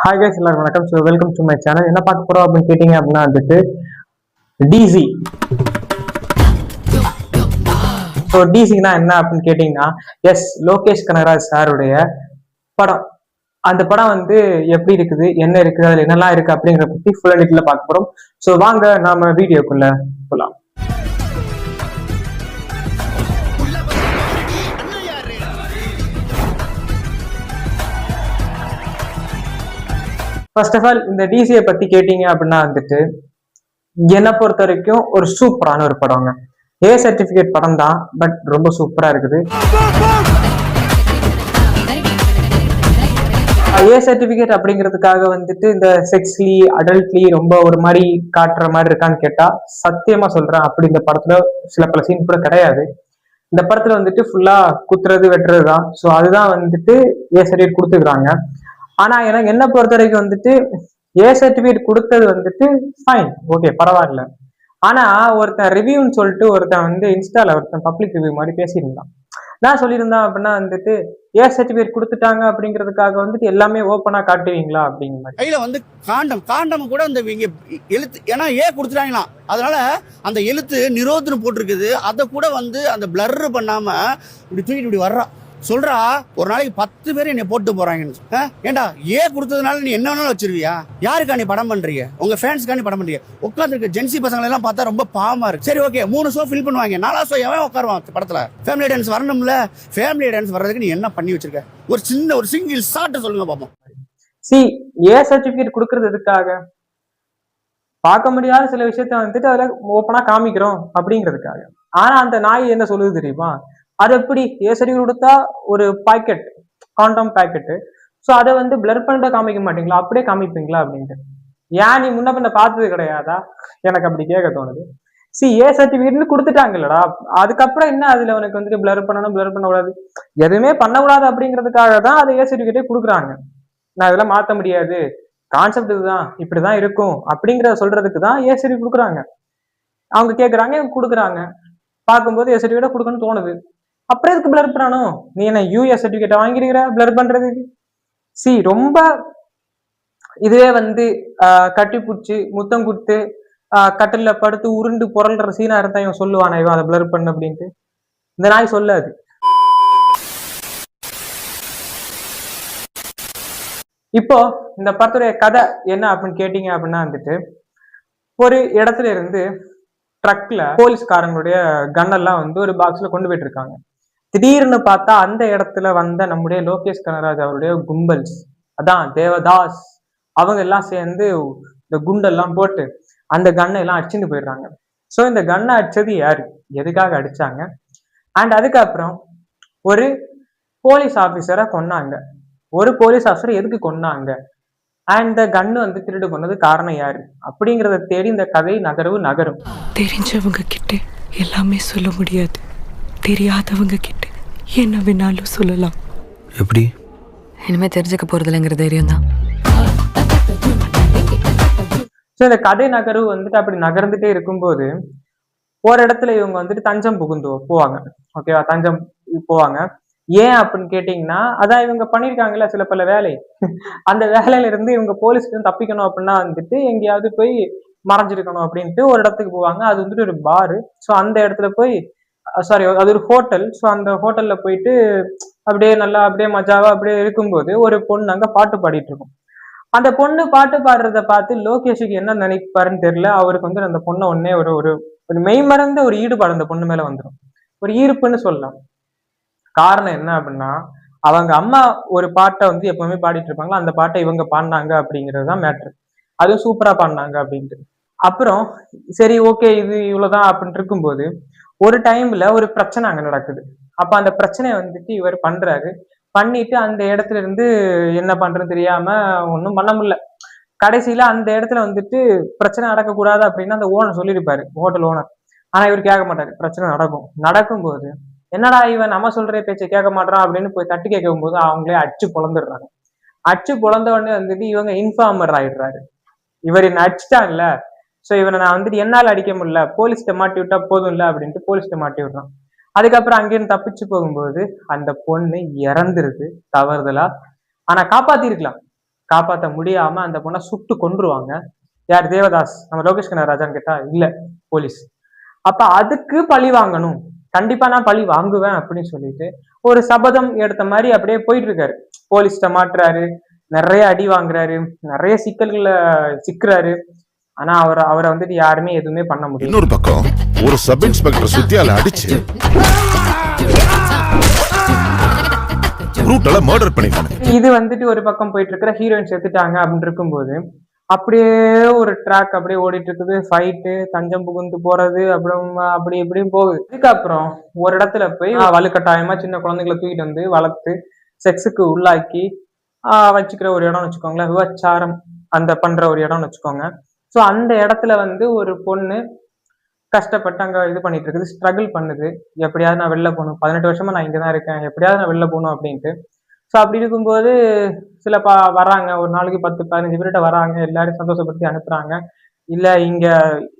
Hi guys, எல்லாரும் வணக்கம். So welcome to my channel. என்ன பார்க்க போறோம் அப்படின்னு கேட்டீங்க அப்படின்னா வந்துட்டு டிசி. ஸோ டிசினா என்ன அப்படின்னு கேட்டீங்கன்னா, எஸ், லோகேஷ் கனகராஜ் சாருடைய படம். அந்த படம் வந்து எப்படி இருக்குது, என்ன இருக்குது, அதுல என்னெல்லாம் இருக்கு அப்படிங்கிற பத்தி ஃபுல் அண்ட் டீட்டெயிலா பார்க்க போறோம். ஸோ வாங்க நாம வீடியோக்குள்ள போலாம். ஃபர்ஸ்ட் ஆஃப் ஆல் இந்த டிசியை பத்தி கேட்டீங்க அப்படின்னா வந்துட்டு என்னை பொறுத்த வரைக்கும் ஒரு சூப்பரான ஒரு படங்க. ஏ சர்டிபிகேட் படம் தான், பட் ரொம்ப சூப்பரா இருக்குது. ஏ சர்டிபிகேட் அப்படிங்கிறதுக்காக வந்துட்டு இந்த செக்ஸ்லி அடல்ட்லி ரொம்ப ஒரு மாதிரி காட்டுற மாதிரி இருக்கான்னு கேட்டா சத்தியமா சொல்றேன், அப்படி இந்த படத்துல சில பல சீன் கூட கிடையாது. இந்த படத்துல வந்துட்டு ஃபுல்லா குத்துறது வெட்டுறது தான். ஸோ அதுதான் வந்துட்டு ஏ சர்டிபிகேட் கொடுத்துக்கிறாங்க. ஆனா எனக்கு என்ன பொறுத்த வரைக்கும் வந்துட்டு ஏ சர்டிபிகேட் கொடுத்தது வந்துட்டு ஃபைன், ஓகே, பரவாயில்ல. ஆனா ஒருத்தன் ரிவ்யூன்னு சொல்லிட்டு ஒருத்தன் வந்து இன்ஸ்டால ஒருத்தன் பப்ளிக் ரிவ்யூ மாதிரி பேசியிருந்தான். நான் சொல்லியிருந்தான் அப்படின்னா வந்துட்டு ஏ சர்டிபிகேட் கொடுத்துட்டாங்க அப்படிங்கிறதுக்காக வந்துட்டு எல்லாமே ஓப்பனா காட்டுவீங்களா அப்படிங்கிற மாதிரி. கையில வந்து காண்டம் கூட இந்த இங்க எழுத்து, ஏன்னா ஏ கொடுத்துட்டாங்களா, அதனால அந்த எழுத்து நிரோதனம் போட்டிருக்குது. அதை கூட வந்து அந்த பிளர் பண்ணாம இப்படி தூக்கிட்டு இப்படி வர்றா சொல்றா. ஒரு நாளைக்கு 10 பேர் என்னை போட்டு போறாங்கன்னு. ஏண்டா ஏ கொடுத்ததுனால நீ என்ன வேணாலும் வச்சிருவியா? யாருக்கா நீ படம் பண்றீங்க? உங்க ஃபேன்ஸ்க்கா நீ படம் பண்றீங்க? உட்காந்துருக்க ஜென்சி பசங்களை எல்லாம் பார்த்தா ரொம்ப பாவமா இருக்கு. சரி, ஓகே, 3 ஷோ ஃபில் பண்ணுவாங்க, 4வது ஷோ எவன் உட்காருவான் படத்துல? ஃபேமிலி டான்ஸ் வரணும்ல. ஃபேமிலி டான்ஸ் வர்றதுக்கு நீ என்ன பண்ணி வச்சிருக்க? ஒரு சிங்கிள் ஷாட் சொல்லுங்க பாப்போம். ஏ சர்டிபிகேட் கொடுக்கறது எதுக்காக? பார்க்க முடியாத சில விஷயத்த வந்துட்டு அதுல ஓப்பனா காமிக்கிறோம் அப்படிங்கிறதுக்காக. ஆனா அந்த நாய் என்ன சொல்லுது தெரியுமா? அது எப்படி ஏ சர்டிபிகேட் கொடுத்தா ஒரு பாக்கெட், காண்டம் பாக்கெட்டு, ஸோ அதை வந்து பிளர் பண்ணிட்டு காமிக்க மாட்டீங்களா, அப்படியே காமிப்பீங்களா அப்படின்ட்டு. ஏன் நீ முன்ன பின்ன பார்த்தது கிடையாதா? எனக்கு அப்படி கேட்க தோணுது. ஏ சர்டிபிகேட்னு கொடுத்துட்டாங்கல்லடா, அதுக்கப்புறம் என்ன அதுல உனக்கு வந்துட்டு பிளர் பண்ணணும், பிளர் பண்ணக்கூடாது, எதுவுமே பண்ணக்கூடாது அப்படிங்கிறதுக்காக தான் அதை ஏ சர்டிபிகேட்டே கொடுக்குறாங்க. நான் இதெல்லாம் மாற்ற முடியாது, கான்செப்ட் இதுதான், இப்படிதான் இருக்கும் அப்படிங்கிறத சொல்றதுக்கு தான் ஏ சர்டிபிகேட் கொடுக்குறாங்க. அவங்க கேட்குறாங்க, கொடுக்குறாங்க. பார்க்கும்போது ஏ சர்டிபிகேட்டை கொடுக்கணும்னு தோணுது. அப்புறம் எதுக்கு பிளர் பண்ணணும்? நீ என்ன யூஎஸ் சர்டிபிகேட் வாங்கிருக்கிற பிளர் பண்றதுக்கு? ரொம்ப இதுவே வந்து கட்டி பிடிச்சி முத்தம் கொடுத்து கட்டில படுத்து உருண்டு புரள்ற சீனா இருந்தா இவன் சொல்லுவானா இவன் அதை பிளர் பண்ணு அப்படின்ட்டு? இந்த நாய் சொல்லாது. இப்போ இந்த படத்துடைய கதை என்ன அப்படின்னு கேட்டீங்க அப்படின்னா வந்துட்டு, ஒரு இடத்துல இருந்து ட்ரக்ல போலீஸ்காரங்களுடைய கன்னெல்லாம் வந்து ஒரு பாக்ஸ்ல கொண்டு போயிட்டு இருக்காங்க. திடீர்னு பார்த்தா அந்த இடத்துல வந்த நம்முடைய லோகேஷ் கனகராஜ் அவருடைய கும்பல்ஸ், அதான் தேவதாஸ், அவங்க எல்லாம் சேர்ந்து இந்த குண்டெல்லாம் போட்டு அந்த கண்ணை எல்லாம் அடிச்சுட்டு போயிடுறாங்க. ஸோ இந்த கண்ணை அடிச்சது யாரு, எதுக்காக அடிச்சாங்க, அண்ட் அதுக்கப்புறம் ஒரு போலீஸ் ஆபீசரை கொன்னாங்க. ஒரு போலீஸ் ஆபீசர் எதுக்கு கொன்னாங்க, அண்ட் இந்த கண்ணு வந்து திருடு கொண்டது காரணம் யாரு அப்படிங்கிறத தேடி இந்த கதை நகரும். தெரிஞ்சவங்க கிட்ட எல்லாமே சொல்ல முடியாது, தெரியாதவங்க கிட்ட என்ன வேணாலும் சொல்லலாம். எப்படி? இனிமே தெரிஞ்சுக்க போறதில்லைங்கிற தைரியம் தான். இந்த கதை நகர்வு வந்துட்டு அப்படி நகர்ந்துட்டே இருக்கும்போது ஒரு இடத்துல இவங்க வந்துட்டு தஞ்சம் புகுந்து போவாங்க. ஓகேவா? தஞ்சம் போவாங்க. ஏன் அப்படின்னு கேட்டீங்கன்னா, அதான் இவங்க பண்ணிருக்காங்கல்ல சில பல வேலை, அந்த வேலையில இருந்து இவங்க போலீஸ்க்கு தப்பிக்கணும் அப்படின்னா வந்துட்டு எங்கேயாவது போய் மறைஞ்சிருக்கணும் அப்படின்ட்டு ஒரு இடத்துக்கு போவாங்க. அது வந்துட்டு ஒரு பாரு. ஸோ அந்த இடத்துல போய் சாரி, அது ஒரு ஹோட்டல். ஸோ அந்த ஹோட்டல்ல போயிட்டு அப்படியே நல்லா அப்படியே மஜாவா அப்படியே இருக்கும்போது ஒரு பொண்ணு அங்க பாட்டு பாடிட்டு இருக்கும். அந்த பொண்ணு பாட்டு பாடுறத பார்த்து லோகேஷுக்கு என்ன நினைப்பாருன்னு தெரியல. அவருக்கு வந்து அந்த பொண்ணை உடனே ஒரு ஒரு மெய்மறந்த ஒரு ஈடுபாடு அந்த பொண்ணு மேல வந்துடும். ஒரு ஈர்ப்புன்னு சொல்லலாம். காரணம் என்ன அப்படின்னா, அவங்க அம்மா ஒரு பாட்டை வந்து எப்பவுமே பாடிட்டு இருப்பாங்களா, அந்த பாட்டை இவங்க பாடினாங்க அப்படிங்கிறது தான் மேட்ரு. அதுவும் சூப்பரா பாடினாங்க அப்படின்ட்டு. அப்புறம் சரி, ஓகே, இது இவ்வளவுதான் அப்படின்னு இருக்கும்போது ஒரு டைம்ல ஒரு பிரச்சனை அங்க நடக்குது. அப்ப அந்த பிரச்சனையை வந்துட்டு இவர் பண்றாரு. பண்ணிட்டு அந்த இடத்துல இருந்து என்ன பண்றதுன்னு தெரியாம ஒன்றும் பண்ண முடியல. கடைசியில அந்த இடத்துல வந்துட்டு பிரச்சனை நடக்கக்கூடாது அப்படின்னு அந்த ஓனர் சொல்லியிருப்பாரு, ஹோட்டல் ஓனர். ஆனா இவர் கேட்க மாட்டாரு. பிரச்சனை நடக்கும்போது என்னடா இவன் நம்ம சொல்ற பேச்சை கேட்க மாட்டான் அப்படின்னு போய் தட்டி கேட்கும் போது அவங்களே அடிச்சு பொழந்துடுறாங்க. அடிச்சு பொழந்த உடனே வந்துட்டு இவங்க இன்ஃபார்மர் ஆயிடுறாரு. இவர் என்ன அடிச்சுட்டான்ல, ஸோ இவனை நான் வந்துட்டு என்னால் அடிக்க முடியல, போலீஸ்கிட்ட மாட்டி விட்டா போதும் இல்லை அப்படின்ட்டு போலீஸ்கிட்ட மாட்டி விடுறான். அதுக்கப்புறம் அங்கேருந்து தப்பிச்சு போகும்போது அந்த பொண்ணு இறந்துருது தவறுதலா. ஆனா காப்பாத்திருக்கலாம். காப்பாற்ற முடியாம அந்த பொண்ணை சுட்டு கொன்றுவாங்க. யார்? தேவதாஸ். நம்ம லோகேஷ் கனகராஜான்னு கேட்டா இல்ல, போலீஸ். அப்ப அதுக்கு பழி வாங்கணும், கண்டிப்பா நான் பழி வாங்குவேன் அப்படின்னு சொல்லிட்டு ஒரு சபதம் எடுத்த மாதிரி அப்படியே போயிட்டு இருக்காரு. போலீஸ்ட மாட்டுறாரு, நிறைய அடி வாங்குறாரு, நிறைய சிக்கல்களை சிக்கிறாரு. ஆனா அவரை வந்துட்டு யாருமே எதுவுமே பண்ண முடியும். இன்னொரு பக்கம் ஒரு சப் இன்ஸ்பெக்டர் சுத்தியால அடிச்சு ரூட்டல மர்டர் பண்ணிட்டாங்க. இது வந்துட்டு ஒரு பக்கம் போயிட்டு இருக்கிற ஹீரோயின் செத்துட்டாங்க அப்படின்னு இருக்கும்போது அப்படியே ஒரு ட்ராக் அப்படியே ஓடிட்டு இருக்குது. ஃபைட்டு, தஞ்சம் புகுந்து போறது, அப்புறம் அப்படி இப்படியும் போகுது. இதுக்கப்புறம் ஒரு இடத்துல போய் வலுக்கட்டாயமா சின்ன குழந்தைங்களை தூக்கிட்டு வந்து வளர்த்து செக்ஸுக்கு உள்ளாக்கி வச்சுக்கிற ஒரு இடம்னு வச்சுக்கோங்களேன். விபச்சாரம் அந்த பண்ற ஒரு இடம்னு வச்சுக்கோங்க. ஸோ அந்த இடத்துல வந்து ஒரு பொண்ணு கஷ்டப்பட்டு அங்க இது பண்ணிட்டு இருக்குது, ஸ்ட்ரகிள் பண்ணுது. எப்படியாவது நான் வெளில போகணும், 18 வருஷமா நான் இங்கதான் இருக்கேன், எப்படியாவது நான் வெளில போகணும் அப்படின்ட்டு. ஸோ அப்படி இருக்கும்போது சில வராங்க, ஒரு நாளைக்கு 10-15 பேர்கிட்ட வராங்க, எல்லாரும் சந்தோஷப்படுத்தி அனுப்புறாங்க. இல்ல இங்க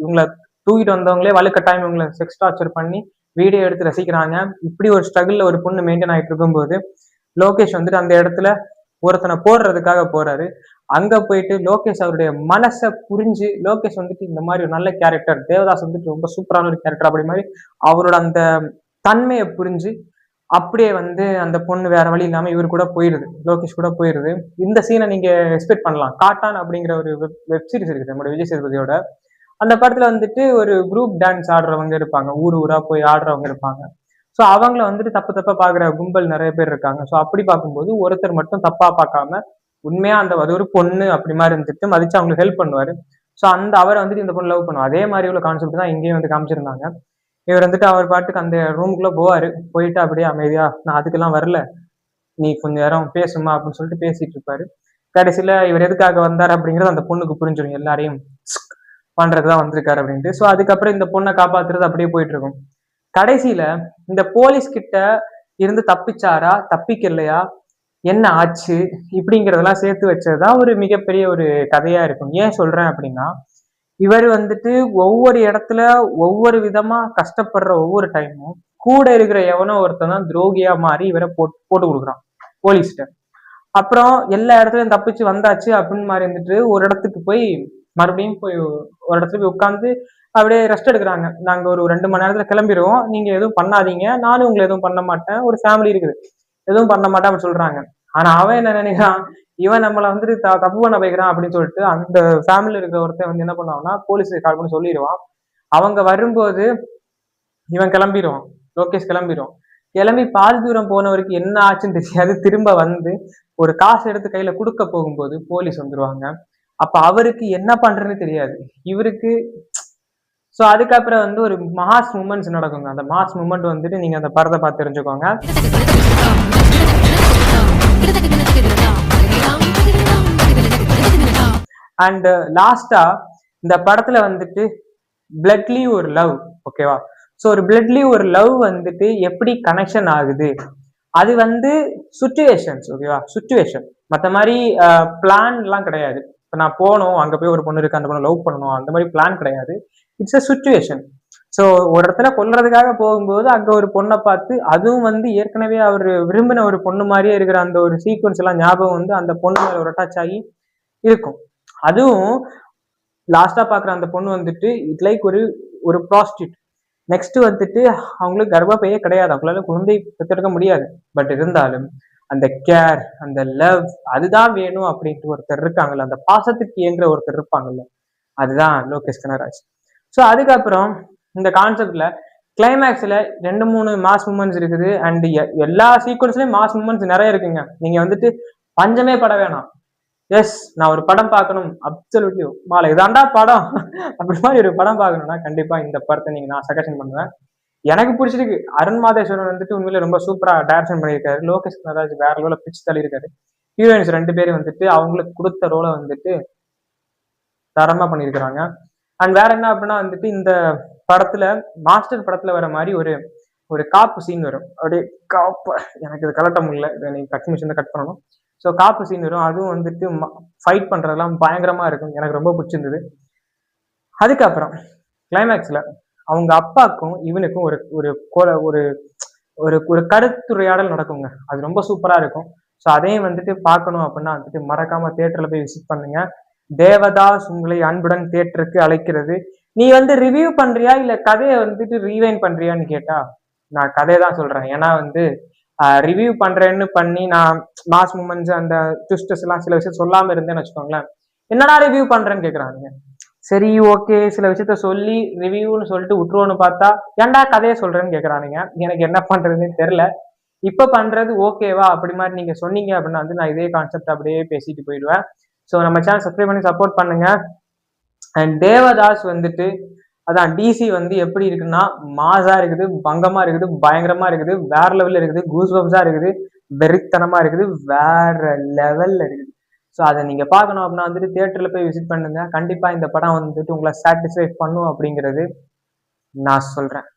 இவங்களை தூக்கிட்டு வந்தவங்களே வலுக்கட்டாயம் இவங்களை செக்ஸ் டார்ச்சர் பண்ணி வீடியோ எடுத்து ரசிக்கிறாங்க. இப்படி ஒரு ஸ்ட்ரகிள்ல ஒரு பொண்ணு மெயின்டைன் ஆகிட்டு இருக்கும்போது லோகேஷ் வந்துட்டு அந்த இடத்துல ஒருத்தனை போடுறதுக்காக போறாரு. அங்க போயிட்டு லோகேஷ் அவருடைய மனசை புரிஞ்சு, லோகேஷ் வந்துட்டு இந்த மாதிரி ஒரு நல்ல கேரக்டர், தேவதாஸ் வந்துட்டு ரொம்ப சூப்பரான ஒரு கேரக்டர், அப்படி மாதிரி அவரோட அந்த தன்மையை புரிஞ்சு அப்படியே வந்து அந்த பொண்ணு வேற வழி இல்லாம இவர் கூட போயிருது, லோகேஷ் கூட போயிருது. இந்த சீனை நீங்க எக்ஸ்பெக்ட் பண்ணலாம். காட்டான் அப்படிங்கிற ஒரு வெப் சீரிஸ் இருக்குது நம்மளோட விஜய் சேதுபதியோட. அந்த படத்துல வந்துட்டு ஒரு குரூப் டான்ஸ் ஆடுறவங்க இருப்பாங்க, ஊர் ஊரா போய் ஆடுறவங்க இருப்பாங்க. ஸோ அவங்கள வந்துட்டு தப்பா பாக்குற கும்பல் நிறைய பேர் இருக்காங்க. ஸோ அப்படி பார்க்கும்போது ஒருத்தர் மட்டும் தப்பா பார்க்காம உண்மையா அந்த அது ஒரு பொண்ணு அப்படி மாதிரி இருந்துட்டு மதிச்சு அவங்களுக்கு ஹெல்ப் பண்ணுவாரு. ஸோ அந்த அவரை வந்துட்டு இந்த பொண்ணு லவ் பண்ணுவோம். அதே மாதிரி உள்ள கான்செப்ட் தான் இங்கேயும் வந்து காமிச்சிருந்தாங்க. இவர் வந்துட்டு அவர் பாட்டுக்கு அந்த ரூமுக்குள்ள போவாரு, போயிட்டு அப்படியே அமைதியா நான் அதுக்கெல்லாம் வரல, நீ கொஞ்ச நேரம் பேசுமா அப்படின்னு சொல்லிட்டு பேசிட்டு இருப்பாரு. கடைசியில இவர் எதுக்காக வந்தாரு அப்படிங்கிறது அந்த பொண்ணுக்கு புரிஞ்சிடும், எல்லாரையும் பண்றதுதான் வந்திருக்காரு அப்படின்ட்டு. ஸோ அதுக்கப்புறம் இந்த பொண்ணை காப்பாத்துறது அப்படியே போயிட்டு இருக்கும். கடைசியில இந்த போலீஸ் கிட்ட இருந்து தப்பிச்சாரா தப்பிக்கலையா, என்ன ஆச்சு, இப்படிங்கிறதெல்லாம் சேர்த்து வச்சதுதான் ஒரு மிகப்பெரிய ஒரு கதையா இருக்கும். ஏன் சொல்றேன் அப்படின்னா, இவர் வந்துட்டு ஒவ்வொரு இடத்துல ஒவ்வொரு விதமா கஷ்டப்படுற ஒவ்வொரு டைமும் கூட இருக்கிற எவனோ ஒருத்தன் தான் துரோகியா மாறி இவரை போட்டு கொடுக்குறான் போலீஸ்கிட்ட. அப்புறம் எல்லா இடத்துலயும் தப்பிச்சு வந்தாச்சு அப்படின்னு மாதிரி இருந்துட்டு ஒரு இடத்துக்கு போய் மறுபடியும் போய் ஒரு இடத்துல போய் உட்காந்து அப்படியே ரெஸ்ட் எடுக்கிறாங்க. நாங்க ஒரு 2 மணி நேரத்துல கிளம்பிடுவோம், நீங்க எதுவும் பண்ணாதீங்க, நானும் உங்களை எதுவும் பண்ண மாட்டேன், ஒரு ஃபேமிலி இருக்குது, எதுவும் பண்ண மாட்டேன் அப்படின்னு சொல்றாங்க. ஆனா அவன் என்ன நினைக்கிறான், இவன் நம்மளை வந்துட்டு தப்பு பண்ண வைக்கிறான் அப்படின்னு சொல்லிட்டு அந்த ஃபேமிலியில இருக்கிற ஒருத்தன் வந்து என்ன பண்ணுவான்னா போலீஸுக்கு கால் பண்ணி சொல்லிடுவான். அவங்க வரும்போது இவன் கிளம்பிடுவான், லோகேஷ் கிளம்பிடுவான். கிளம்பி பாதி தூரம் போனவருக்கு என்ன ஆச்சுன்னு தெரியாது, திரும்ப வந்து ஒரு காசு எடுத்து கையில கொடுக்க போகும்போது போலீஸ் வந்துருவாங்க. அப்ப அவருக்கு என்ன பண்றதுன்னு தெரியாது இவருக்கு. ஸோ அதுக்கப்புறம் வந்து ஒரு மாஸ் மூமெண்ட்ஸ் நடக்குங்க. அந்த மாஸ் மூமெண்ட் வந்துட்டு நீங்க அந்த படத்தை பார்த்து தெரிஞ்சுக்கோங்க. அண்ட் லாஸ்டா இந்த படத்துல வந்துட்டு பிளட்லி ஒரு லவ், ஓகேவா? ஸோ ஒரு பிளட்லி ஒரு லவ் வந்துட்டு எப்படி கனெக்ஷன் ஆகுது, அது வந்து சுச்சுவேஷன்ஸ், ஓகேவா? சுச்சுவேஷன் மற்ற மாதிரி பிளான் எல்லாம் கிடையாது. இப்போ நான் போனோம், அங்க போய் ஒரு பொண்ணு இருக்கு, அந்த பொண்ணு லவ் பண்ணணும், அந்த மாதிரி பிளான் கிடையாது. It's a situation. ஸோ ஒரு இடத்துல கொல்றதுக்காக போகும்போது அங்க ஒரு பொண்ணை பார்த்து, அதுவும் வந்து ஏற்கனவே அவர் விரும்பின ஒரு பொண்ணு மாதிரியே இருக்கிற அந்த ஒரு சீக்வன்ஸ் எல்லாம் ஞாபகம் வந்து அந்த பொண்ணு மேல ஒரு அட்டாச் ஆகி இருக்கும். அதுவும் லாஸ்டா பாக்குற அந்த பொண்ணு வந்துட்டு இட் லைக் ஒரு ப்ராஸ்டியூட். நெக்ஸ்ட் வந்துட்டு அவங்களுக்கு கர்ப்பப்பையே கிடையாது, அவங்களால குழந்தை பெற்றெடுக்க முடியாது. பட் இருந்தாலும் அந்த கேர், அந்த லவ், அதுதான் வேணும் அப்படின்ட்டு ஒருத்தர் இருக்காங்கல்ல, அந்த பாசத்துக்கு இயங்குற ஒருத்தர் இருப்பாங்கல்ல, அதுதான் லோகேஷ் கனகராஜ். ஸோ அதுக்கப்புறம் இந்த கான்செப்ட்ல கிளைமேக்ஸ்ல 2-3 மாஸ் மூமெண்ட்ஸ் இருக்குது. அண்ட் எல்லா சீக்வன்ஸ்லயும் மாஸ் மூமெண்ட்ஸ் நிறைய இருக்குங்க. நீங்க வந்துட்டு பஞ்சமே பட வேணாம். எஸ், நான் ஒரு படம் பார்க்கணும், அப்சல்யூட்லி மாலை இதாண்டா படம் அப்படி மாதிரி ஒரு படம் பார்க்கணும்னா கண்டிப்பா இந்த படத்தை நான் சஜஷன் பண்ணுவேன். எனக்கு பிடிச்சிருக்கு. அருண் மாதேஸ்வரன் வந்துட்டு உண்மையில ரொம்ப சூப்பரா டைரக்ஷன் பண்ணியிருக்காரு. லோகேஷ் கனகராஜ் வேற லெவலில் பிச்சு தள்ளி இருக்காரு. ஹீரோயின்ஸ் 2 பேரும் வந்துட்டு அவங்களுக்கு கொடுத்த ரோலை வந்துட்டு தரமா பண்ணியிருக்கிறாங்க. அண்ட் வேற என்ன அப்படின்னா வந்துட்டு இந்த படத்துல மாஸ்டர் படத்துல வர மாதிரி ஒரு காப்பு சீன் வரும். அப்படியே காப்பு, எனக்கு இது கலட்ட முடியல, இதை நீங்க கட் மிஷின் கட் பண்ணணும். ஸோ காப்பு சீன் வரும். அதுவும் வந்துட்டு ஃபைட் பண்றதெல்லாம் பயங்கரமா இருக்கும், எனக்கு ரொம்ப பிடிச்சிருந்தது. அதுக்கப்புறம் கிளைமேக்ஸ்ல அவங்க அப்பாக்கும் இவனுக்கும் ஒரு ஒரு ஒரு ஒரு கருத்துரையாடல் நடக்குங்க. அது ரொம்ப சூப்பரா இருக்கும். ஸோ அதையும் வந்துட்டு பார்க்கணும் அப்படின்னா வந்துட்டு மறக்காம தியேட்டர்ல போய் விசிட் பண்ணுங்க. தேவதாஸ் உங்களை அன்புடன் தியேட்டருக்கு அழைக்கிறது. நீ வந்து ரிவ்யூ பண்றியா இல்ல கதையை வந்துட்டு ரீவைண்ட் பண்றியான்னு கேட்டா நான் கதையை தான் சொல்றேன். ஏன்னா வந்து ரிவ்யூ பண்றேன்னு பண்ணி நான் மாஸ் மூமெண்ட்ஸ் அந்த ட்விஸ்டர்ஸ் எல்லாம் சில விஷயம் சொல்லாம இருந்தேன்னு வச்சுக்கோங்களேன், என்னடா ரிவ்யூ பண்றேன்னு கேக்குறாங்க. சரி ஓகே சில விஷயத்த சொல்லி ரிவ்யூன்னு சொல்லிட்டு விட்டுருவோன்னு பார்த்தா ஏன்டா கதையை சொல்றேன்னு கேக்குறானுங்க. எனக்கு என்ன பண்றதுன்னு தெரியல. இப்ப பண்றது ஓகேவா அப்படி மாதிரி நீங்க சொன்னீங்க அப்படின்னா வந்து நான் இதே கான்செப்ட் அப்படியே பேசிட்டு போயிடுவேன். ஸோ நம்ம சேனல் சப்ஸ்கிரைப் பண்ணி சப்போர்ட் பண்ணுங்க. அண்ட் தேவதாஸ் வந்துட்டு அதான் டிசி வந்து எப்படி இருக்குன்னா மாசா இருக்குது, பங்கமா இருக்குது, பயங்கரமா இருக்குது, வேற லெவல்ல இருக்குது, கூஸ் பம்ஸா இருக்குது, வெறித்தனமா இருக்குது, வேற லெவல்ல இருக்குது. ஸோ அதை நீங்க பார்க்கணும் அப்படின்னா வந்துட்டு தியேட்டர்ல போய் விசிட் பண்ணுங்க. கண்டிப்பா இந்த படம் வந்துட்டு உங்களை சாட்டிஸ்ஃபை பண்ணும் அப்படிங்கிறது நான் சொல்றேன்.